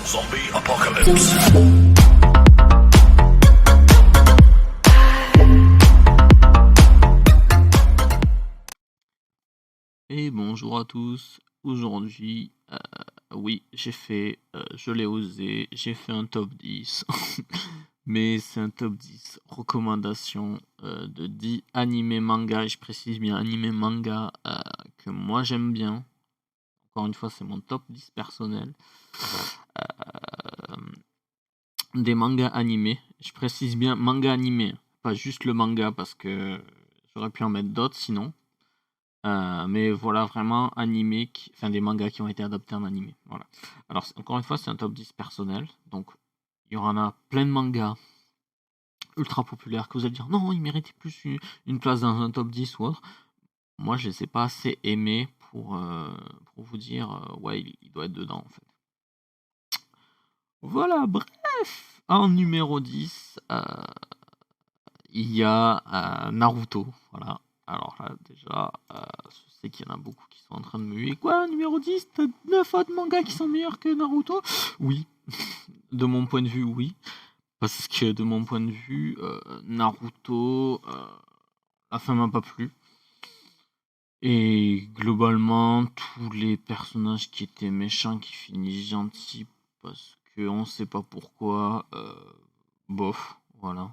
Zombie Apocalypse. Et bonjour à tous. Aujourd'hui, oui, je l'ai osé, j'ai fait un top 10. Mais c'est un top 10 recommandations de 10 animés manga, et je précise bien animés manga que moi j'aime bien. Encore une fois, c'est mon top 10 personnel. Des mangas animés. Je précise bien manga animé, pas juste le manga parce que j'aurais pu en mettre d'autres sinon. Mais voilà, vraiment animé, enfin des mangas qui ont été adaptés en animé. Voilà. Alors, encore une fois, c'est un top 10 personnel. Donc, il y en a plein de mangas ultra populaires que vous allez dire non, il méritait plus une place dans un top 10 ou autre. Moi, je les ai pas assez aimés pour vous dire ouais, il doit être dedans en fait. Voilà, bref. En numéro 10, il y a Naruto. Voilà. Alors là, déjà, je sais qu'il y en a beaucoup qui sont en train de me huer. Quoi, numéro 10, t'as 9 autres mangas qui sont meilleurs que Naruto? Oui. De mon point de vue, oui. Parce que de mon point de vue, Naruto, la fin m'a pas plu. Et globalement, tous les personnages qui étaient méchants, qui finissent gentils, parce qu'on sait pas pourquoi, bof, voilà.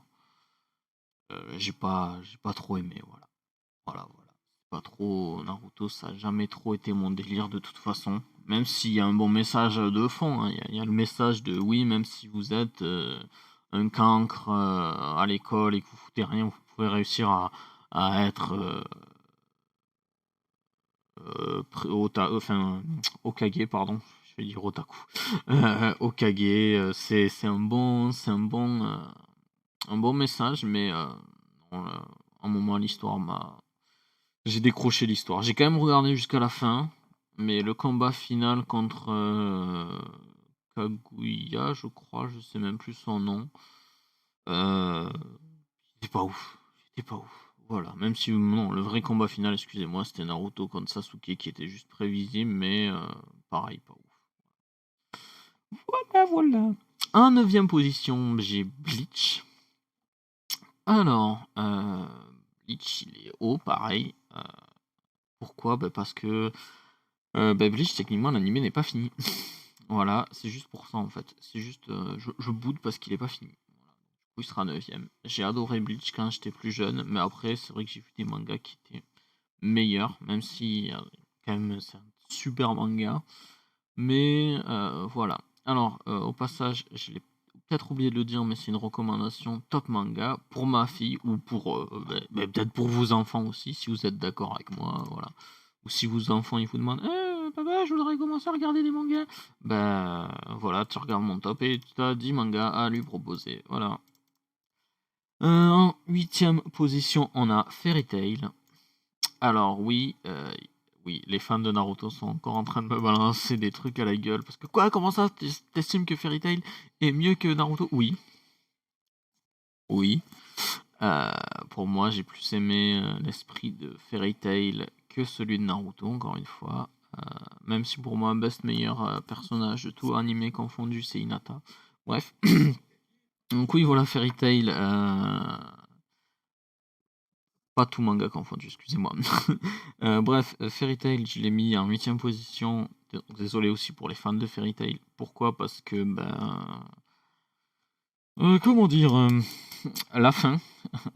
J'ai pas trop aimé, voilà. Voilà. Pas trop Naruto, ça a jamais trop été mon délire de toute façon. Même s'il y a un bon message de fond, hein. Il y a le message de oui, même si vous êtes un cancre à l'école et que vous foutez rien, vous pouvez réussir à être Hokage, pardon. Je vais dire otaku. Hokage, c'est un bon message, mais non, un moment l'histoire m'a j'ai décroché l'histoire. J'ai quand même regardé jusqu'à la fin, mais le combat final contre Kaguya, je crois, je sais même plus son nom. Euh, C'était pas ouf. C'était pas ouf. Voilà, même si non, le vrai combat final, excusez-moi, c'était Naruto contre Sasuke qui était juste prévisible, mais pareil, pas ouf. Voilà. En 9ème position, j'ai Bleach. Alors, Bleach, il est haut, pareil. Pourquoi? Parce que Bleach, techniquement, l'animé n'est pas fini. Voilà, c'est juste pour ça en fait. C'est juste, je boude parce qu'il est pas fini. Voilà. Du coup, il sera 9ème. J'ai adoré Bleach quand j'étais plus jeune, mais après, c'est vrai que j'ai vu des mangas qui étaient meilleurs, même si quand même c'est un super manga. Mais voilà. Alors, au passage, je l'ai peut-être oublié de le dire, mais c'est une recommandation top manga pour ma fille ou pour peut-être pour vos enfants aussi, si vous êtes d'accord avec moi, voilà. Ou si vos enfants ils vous demandent papa, je voudrais commencer à regarder des mangas. Ben voilà, tu regardes mon top et tu as 10 mangas à lui proposer. Voilà. En 8ème position, on a Fairy Tail. Alors oui, oui, les fans de Naruto sont encore en train de me balancer des trucs à la gueule. Parce que quoi, comment ça, t'estimes que Fairy Tail est mieux que Naruto? Oui. Oui. Euh, pour moi, j'ai plus aimé l'esprit de Fairy Tail que celui de Naruto, encore une fois. Même si pour moi, best meilleur personnage de tout animé confondu, c'est Hinata. Bref. Donc oui, voilà, Fairy Tail. Pas tout manga confondu, excusez-moi. Bref, Fairy Tail, je l'ai mis en 8ème position. Désolé aussi pour les fans de Fairy Tail. Pourquoi? Parce que, comment dire la fin.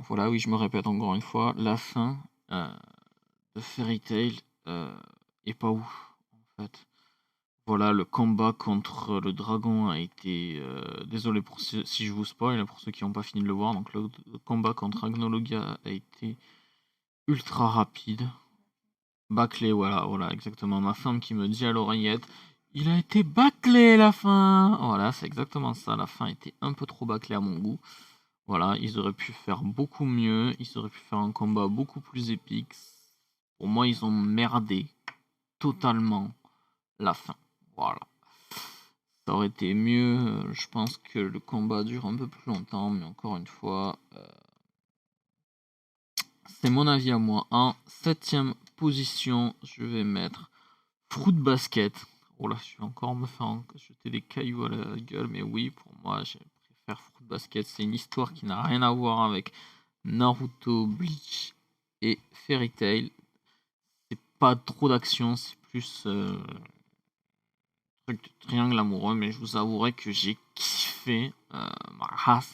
Voilà, oui, je me répète encore une fois. La fin de Fairy Tail est pas ouf, en fait. Voilà, le combat contre le dragon a été... désolé pour si je vous spoil, pour ceux qui n'ont pas fini de le voir. Donc le combat contre Agnologia a été ultra rapide. Bâclé, voilà, exactement. Ma femme qui me dit à l'oreillette, il a été bâclé la fin. Voilà, c'est exactement ça. La fin était un peu trop bâclée à mon goût. Voilà, ils auraient pu faire beaucoup mieux. Ils auraient pu faire un combat beaucoup plus épique. Pour moi, ils ont merdé totalement la fin. Voilà. Ça aurait été mieux. Je pense que le combat dure un peu plus longtemps, mais encore une fois, c'est mon avis à moi. En 7ème position, je vais mettre Fruit Basket. Oh là, je vais encore me faire jeter des cailloux à la gueule, mais oui, pour moi, je préfère Fruit Basket. C'est une histoire qui n'a rien à voir avec Naruto, Bleach et Fairy Tail. C'est pas trop d'action, c'est plus truc de triangle amoureux, mais je vous avouerai que j'ai kiffé ma race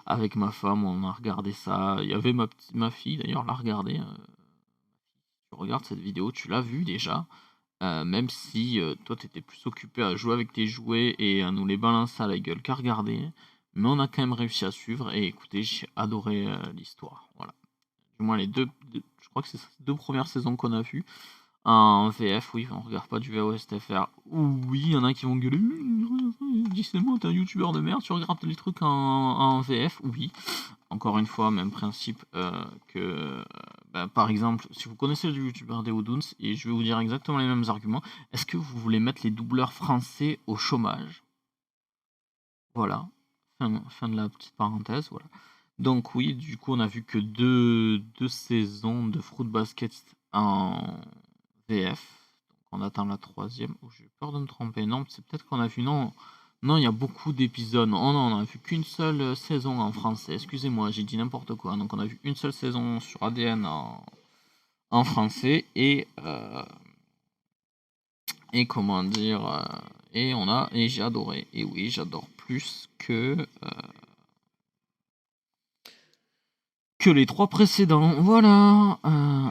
avec ma femme. On a regardé ça. Il y avait ma fille d'ailleurs, l'a regardé. Tu regardes cette vidéo, tu l'as vue déjà. Même si, toi t'étais plus occupé à jouer avec tes jouets et à nous les balancer à la gueule qu'à regarder, mais on a quand même réussi à suivre et écoutez, j'ai adoré, l'histoire, voilà. Du moins les 2, je crois que c'est ces 2 premières saisons qu'on a vues. En VF, oui, on regarde pas du VOSTFR. Oui, il y en a qui vont gueuler: dis-moi, t'es un youtubeur de merde, tu regardes les trucs en VF». Oui, encore une fois, même principe que, par exemple, si vous connaissez le youtubeur Deoduns, et je vais vous dire exactement les mêmes arguments, est-ce que vous voulez mettre les doubleurs français au chômage? Voilà, fin de la petite parenthèse, voilà. Donc oui, du coup, on a vu que deux saisons de Fruit Basket en VF. Donc on attend la troisième. Oh, j'ai peur de me tromper. Non, c'est peut-être qu'on a vu. Non, non, il y a beaucoup d'épisodes. Oh non, on a vu qu'une seule saison en français. Excusez-moi, j'ai dit n'importe quoi. Donc on a vu une seule saison sur ADN en français et comment dire et j'ai adoré. Et oui, j'adore plus que les 3 précédents. Voilà.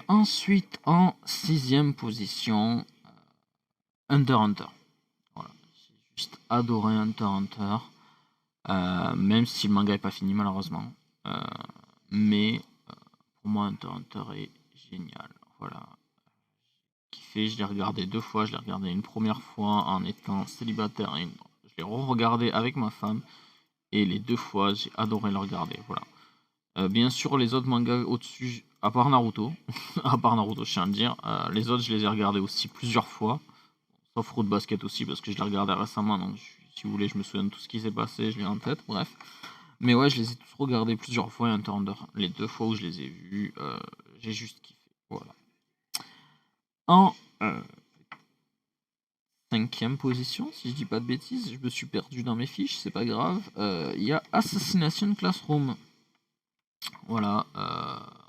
Ensuite, en 6ème position, Hunter x Hunter. Voilà. J'ai juste adoré Hunter x Hunter. Même si le manga est pas fini malheureusement. Mais pour moi, Hunter x Hunter est génial. Voilà. Kiffé, je l'ai regardé 2 fois. Je l'ai regardé une première fois en étant célibataire. Et je l'ai re-regardé avec ma femme. Et les 2 fois, j'ai adoré le regarder. Voilà. Bien sûr, les autres mangas au-dessus, à part Naruto, à part Naruto, je tiens à le dire, les autres, je les ai regardés aussi plusieurs fois, sauf Fruit Basket aussi, parce que je l'ai regardé récemment, donc si vous voulez, je me souviens de tout ce qui s'est passé, je l'ai en tête, bref. Mais ouais, je les ai tous regardés plusieurs fois, et Hunter x Hunter, les 2 fois où je les ai vus, j'ai juste kiffé, voilà. En 5ème position, si je dis pas de bêtises, je me suis perdu dans mes fiches, c'est pas grave, il y a Assassination Classroom. Voilà,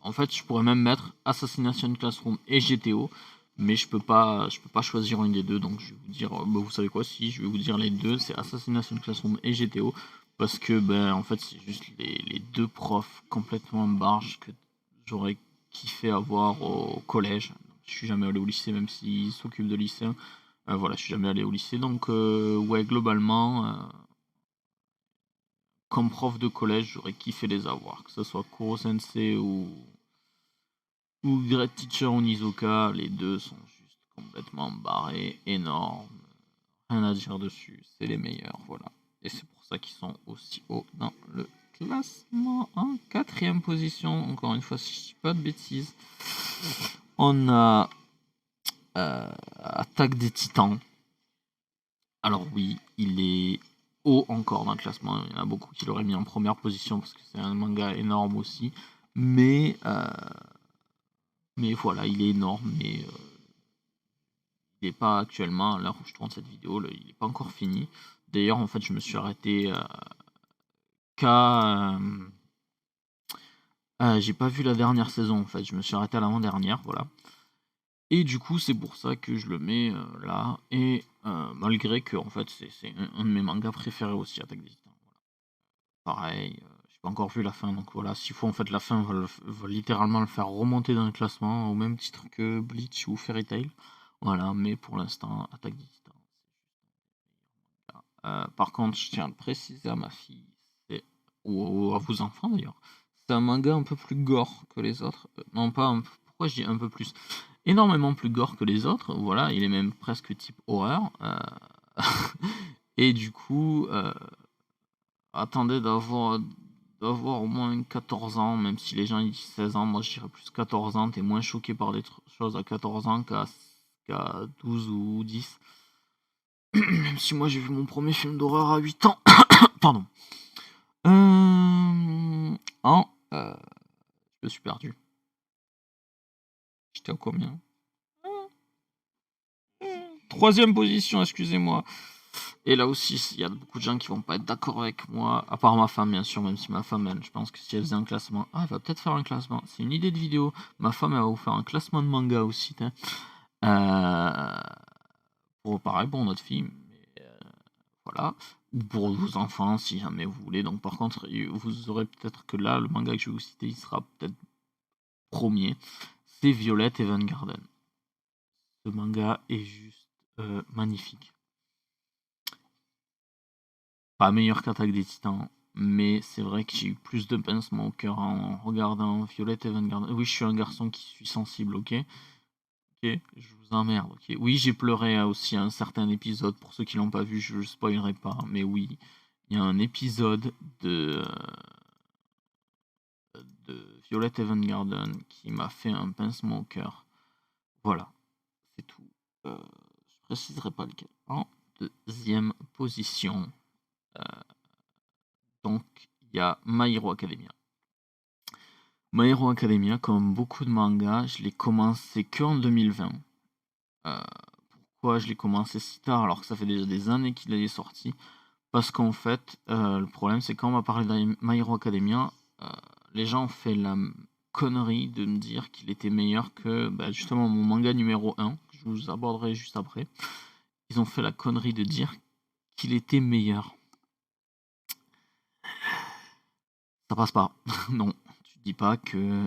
en fait, je pourrais même mettre Assassination Classroom et GTO, mais je peux pas choisir une des deux, donc je vais vous dire, vous savez quoi? Si, je vais vous dire les deux, c'est Assassination Classroom et GTO, parce que, en fait, c'est juste les 2 profs complètement barges que j'aurais kiffé avoir au collège. Je suis jamais allé au lycée, même s'ils s'occupent de lycéens. Voilà, je suis jamais allé au lycée, donc ouais, globalement, comme prof de collège, j'aurais kiffé les avoir, que ce soit Kuro Sensei ou Great Teacher Onizuka, les deux sont juste complètement barrés, énormes, rien à dire dessus, c'est les meilleurs, voilà. Et c'est pour ça qu'ils sont aussi hauts dans le classement. En 4ème position, encore une fois, si je dis pas de bêtises, on a Attaque des Titans. Alors oui, il est haut encore dans le classement, il y en a beaucoup qui l'auraient mis en première position parce que c'est un manga énorme aussi, mais voilà, il est énorme, mais il n'est pas actuellement, à l'heure où je tourne cette vidéo, il n'est pas encore fini. D'ailleurs, en fait, je me suis arrêté qu'à. J'ai pas vu la dernière saison, en fait, je me suis arrêté à l'avant-dernière, voilà. Et du coup, c'est pour ça que je le mets là, et malgré que, en fait, c'est un de mes mangas préférés aussi, Attaque des Titans. Voilà. Pareil, j'ai pas encore vu la fin, donc voilà, s'il faut, en fait, la fin va littéralement le faire remonter dans le classement, au même titre que Bleach ou Fairy Tail. Voilà, mais pour l'instant, Attaque des Titans. Par contre, je tiens à le préciser à ma fille, ou à vos enfants d'ailleurs, c'est un manga un peu plus gore que les autres. Non, pas un pourquoi je dis un peu plus? Énormément plus gore que les autres, voilà, il est même presque type horreur. Et du coup, attendez d'avoir au moins 14 ans, même si les gens ils disent 16 ans, moi je dirais plus 14 ans, t'es moins choqué par des choses à 14 ans qu'à 12 ou 10. Même si moi j'ai vu mon premier film d'horreur à 8 ans. Pardon. En. Je me suis perdu. J'étais à combien? 3e position, excusez-moi. Et là aussi, il y a beaucoup de gens qui vont pas être d'accord avec moi, à part ma femme, bien sûr, même si ma femme, elle, je pense que si elle faisait un classement... Ah, elle va peut-être faire un classement. C'est une idée de vidéo. Ma femme, elle va vous faire un classement de manga aussi. Pareil pour notre fille, mais voilà. Ou pour vos enfants, si jamais vous voulez. Donc par contre, vous aurez peut-être que là, le manga que je vais vous citer, il sera peut-être premier. C'est Violet Evergarden. Ce manga est juste magnifique. Pas meilleur qu'Attaque des Titans, mais c'est vrai que j'ai eu plus de pincement au cœur en regardant Violet Evergarden. Oui, je suis un garçon qui suis sensible, ok? Ok, je vous emmerde, ok? Oui, j'ai pleuré aussi à un certain épisode. Pour ceux qui l'ont pas vu, je ne spoilerai pas, mais oui, il y a un épisode de Violet Evergarden qui m'a fait un pincement au cœur. Voilà, c'est tout. Je préciserai pas lequel. En 2e position, donc il y a My Hero Academia. My Hero Academia, comme beaucoup de mangas, je l'ai commencé qu'en 2020. Pourquoi je l'ai commencé si tard alors que ça fait déjà des années qu'il est sorti? Parce qu'en fait, le problème c'est quand on m'a parlé de My Hero Academia, les gens ont fait la connerie de me dire qu'il était meilleur que justement mon manga numéro 1, que je vous aborderai juste après. Ils ont fait la connerie de dire qu'il était meilleur. Ça passe pas. Non, tu dis pas que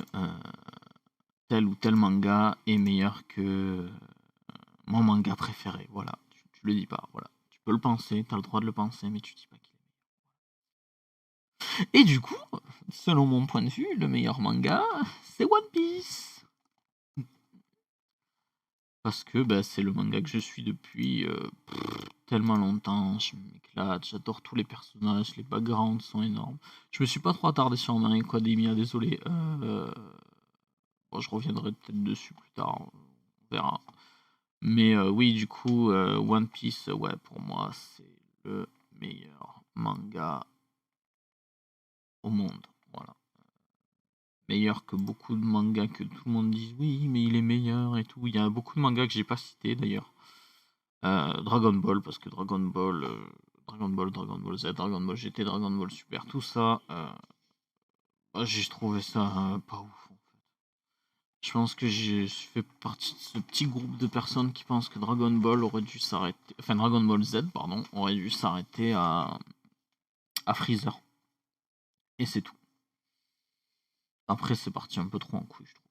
tel ou tel manga est meilleur que mon manga préféré. Voilà, tu le dis pas. Voilà, tu peux le penser, t'as le droit de le penser, mais tu dis pas qu'il est. Et du coup, selon mon point de vue, le meilleur manga, c'est One Piece. Parce que c'est le manga que je suis depuis tellement longtemps, je m'éclate, j'adore tous les personnages, les backgrounds sont énormes. Je me suis pas trop attardé sur My Hero Academia, désolé. Bon, je reviendrai peut-être dessus plus tard, on verra. Mais oui, du coup, One Piece, ouais, pour moi, c'est le meilleur manga au monde. Voilà. Meilleur que beaucoup de mangas que tout le monde dit oui, mais il est meilleur et tout. Il y a beaucoup de mangas que j'ai pas cités d'ailleurs. Dragon Ball, parce que Dragon Ball, Dragon Ball Z, Dragon Ball GT, Dragon Ball Super, tout ça, j'ai trouvé ça pas ouf. Je pense que je fais partie de ce petit groupe de personnes qui pensent que Dragon Ball aurait dû s'arrêter. Enfin, Dragon Ball Z, pardon, aurait dû s'arrêter à Freezer. Et c'est tout. Après, c'est parti un peu trop en couille, je trouve.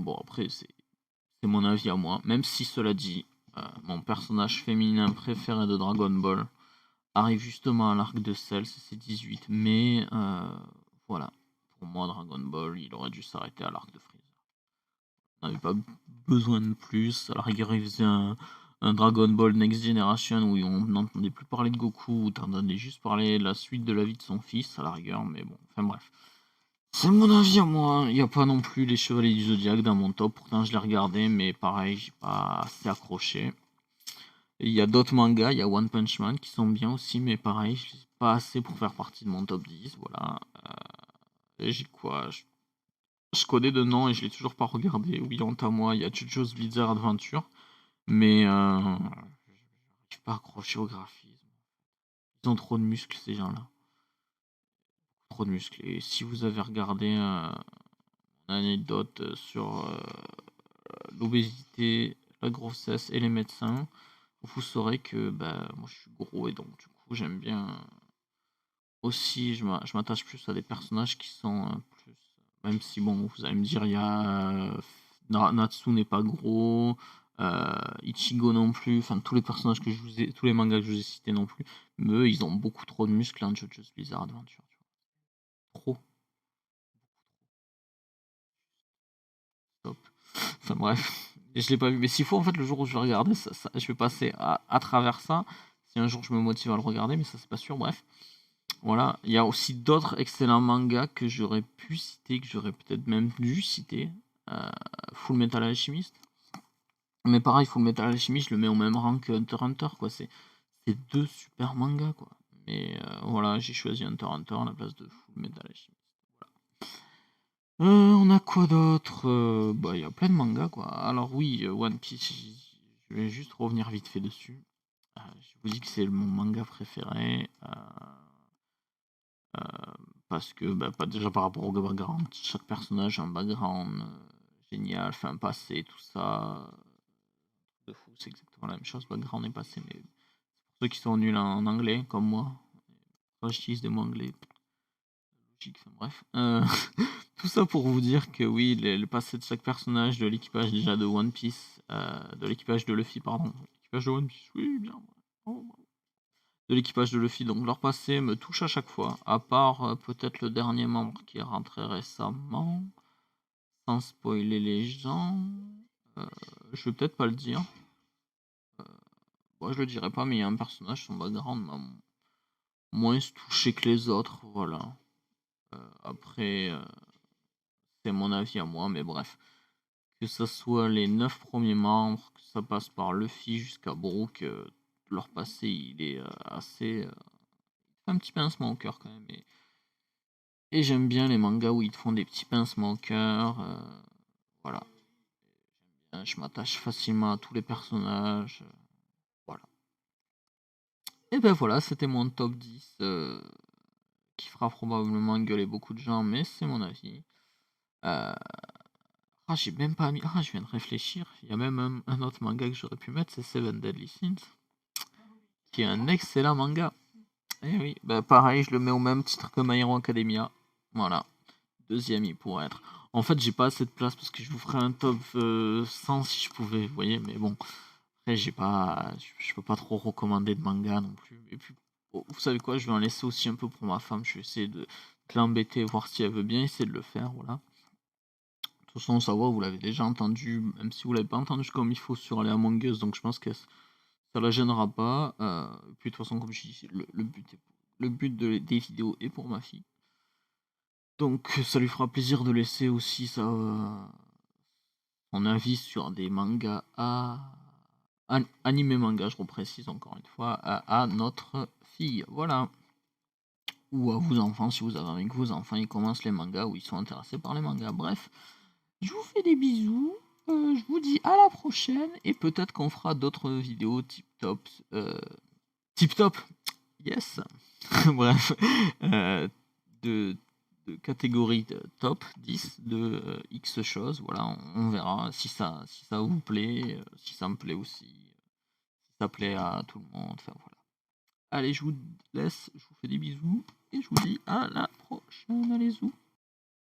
Bon, après, c'est mon avis à moi. Même si, cela dit, mon personnage féminin préféré de Dragon Ball arrive justement à l'arc de Cell, c'est 18. Mais voilà, pour moi, Dragon Ball, il aurait dû s'arrêter à l'arc de Freezer. On n'avait pas besoin de plus. À la rigueur, il faisait un Dragon Ball Next Generation où on n'entendait plus parler de Goku, où t'entendais juste parler de la suite de la vie de son fils, à la rigueur, mais bon, enfin bref. C'est mon avis à moi, il n'y a pas non plus les Chevaliers du Zodiaque dans mon top, pourtant je l'ai regardé, mais pareil, j'ai pas assez accroché. Il y a d'autres mangas, il y a One Punch Man qui sont bien aussi, mais pareil, je les ai pas assez pour faire partie de mon top 10, voilà. J'ai quoi? Je connais de nom et je l'ai toujours pas regardé. Oui, honte à moi, il y a JoJo's Bizarre Adventure, mais j'arrive pas à accrocher au graphisme. Ils ont trop de muscles ces gens-là. Trop de muscles. Et si vous avez regardé une anecdote sur l'obésité, la grossesse et les médecins, vous saurez que moi je suis gros et donc du coup j'aime bien aussi, je m'attache plus à des personnages qui sont plus. Même si bon, vous allez me dire, il y a Natsu n'est pas gros, Ichigo non plus, enfin tous les personnages que tous les mangas que je vous ai cités non plus, mais eux, ils ont beaucoup trop de muscles en JoJo's Bizarre Adventure. Trop. Stop. Enfin bref, je l'ai pas vu. Mais s'il faut, en fait, le jour où je vais regarder, je vais passer à travers ça. Si un jour je me motive à le regarder, mais ça c'est pas sûr, bref. Voilà, il y a aussi d'autres excellents mangas que j'aurais pu citer, que j'aurais peut-être même dû citer. Full Metal Alchemist. Mais pareil, Full Metal Alchemist, je le mets au même rang que Hunter x Hunter, quoi. C'est deux super mangas, quoi. Mais voilà, j'ai choisi Hunter x Hunter à la place de Full Metal Alchemist. On a quoi d'autre? Il y a plein de mangas, quoi. Alors oui, One Piece, je vais juste revenir vite fait dessus. Je vous dis que c'est mon manga préféré. Parce que déjà par rapport au background, chaque personnage a un background génial, enfin un passé, tout ça. De fou, c'est exactement la même chose, background et passé, mais pour ceux qui sont nuls en anglais, comme moi, j'utilise des mots anglais, logique, enfin bref. Tout ça pour vous dire que oui, le passé de chaque personnage, de l'équipage déjà de One Piece, de l'équipage de Luffy, pardon. L'équipage de One Piece, oui, bien. Oh, de l'équipage de Luffy, donc leur passé me touche à chaque fois, à part peut-être le dernier membre qui est rentré récemment, sans spoiler les gens. Je vais peut-être pas le dire. Moi je le dirais pas, mais il y a un personnage, son background m'a moins touché que les autres, voilà. Après, c'est mon avis à moi, mais bref. Que ça soit les 9 premiers membres, que ça passe par Luffy jusqu'à Brook, leur passé il est assez. Un petit pincement au cœur quand même. Et j'aime bien les mangas où ils te font des petits pincements au cœur. Voilà. Je m'attache facilement à tous les personnages. Voilà. Et ben voilà, c'était mon top 10. Qui fera probablement gueuler beaucoup de gens, mais c'est mon avis. J'ai même pas mis. Je viens de réfléchir. Il y a même un autre manga que j'aurais pu mettre, c'est Seven Deadly Sins, qui est un excellent manga. Et oui, pareil, je le mets au même titre que My Hero Academia. Voilà. Deuxième, il pourrait être. En fait, j'ai pas assez de place parce que je vous ferais un top 100 si je pouvais, vous voyez, mais bon. Après, j'ai pas. Je peux pas trop recommander de manga non plus. Et puis, vous savez quoi, je vais en laisser aussi un peu pour ma femme. Je vais essayer de l'embêter, voir si elle veut bien essayer de le faire, voilà. De toute façon, ça va, vous l'avez déjà entendu, même si vous l'avez pas entendu comme il faut sur les Among Us, donc je pense que ça la gênera pas. Et puis de toute façon, comme je dis, le but des vidéos est pour ma fille. Donc ça lui fera plaisir de laisser aussi son avis sur des mangas animé manga, je reprécise encore une fois, à notre fille. Voilà. Ou à vos enfants, si vous avez envie que vos enfants ils commencent les mangas ou ils sont intéressés par les mangas. Bref, je vous fais des bisous. Je vous dis à la prochaine et peut-être qu'on fera d'autres vidéos tip top. Tip top, yes. Bref, de, de catégorie de top 10 de X choses. Voilà, on verra si ça vous plaît, si ça me plaît aussi, si ça plaît à tout le monde. Enfin voilà. Allez, je vous laisse, je vous fais des bisous et je vous dis à la prochaine. Allez, zou.